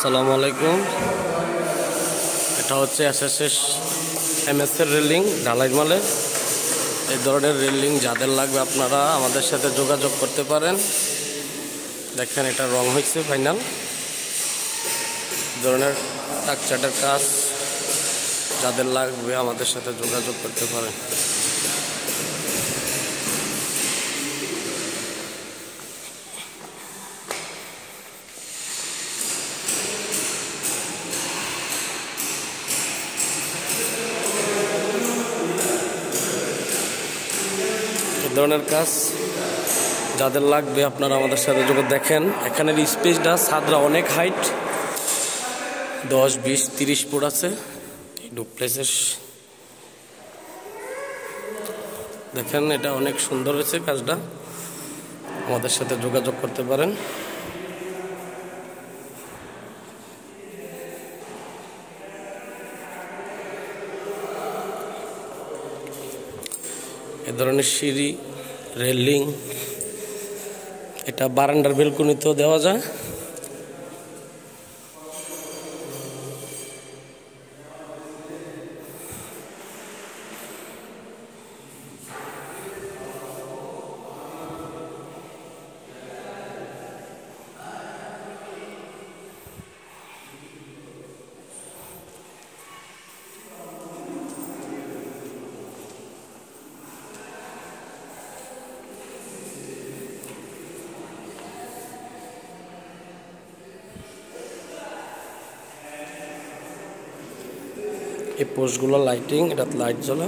আসসালামু আলাইকুম। এটা হচ্ছে এসএসএস এমএস এর রেলিং ঢালাই মালের। এই ধরনের রেলিং যাদের লাগবে আপনারা আমাদের সাথে যোগাযোগ করতে পারেন। দেখেন এটা রং হয়েছে ফাইনাল। ধরনের টাকচাটের কাজ যাদের লাগবে আমাদের সাথে যোগাযোগ করতে পারেন। ধরনের কাজ যাদের লাগবে আপনারা আমাদের সাথে যোগাযোগ। দেখেন এখানের স্পেসটা ছাদরা অনেক হাইট, 10, 20, 30 ফুট আছে ডুপ্লেক্সের। দেখেন এটা অনেক সুন্দর হয়েছে কাজটা, আমাদের সাথে যোগাযোগ করতে পারেন। এ ধরনের সিঁড়ি, রেলিং, এটা বারান্দার বেলকনিতেও দেওয়া যায়। এই পোস্টগুলো লাইটিং, এটা লাইট জ্বলে।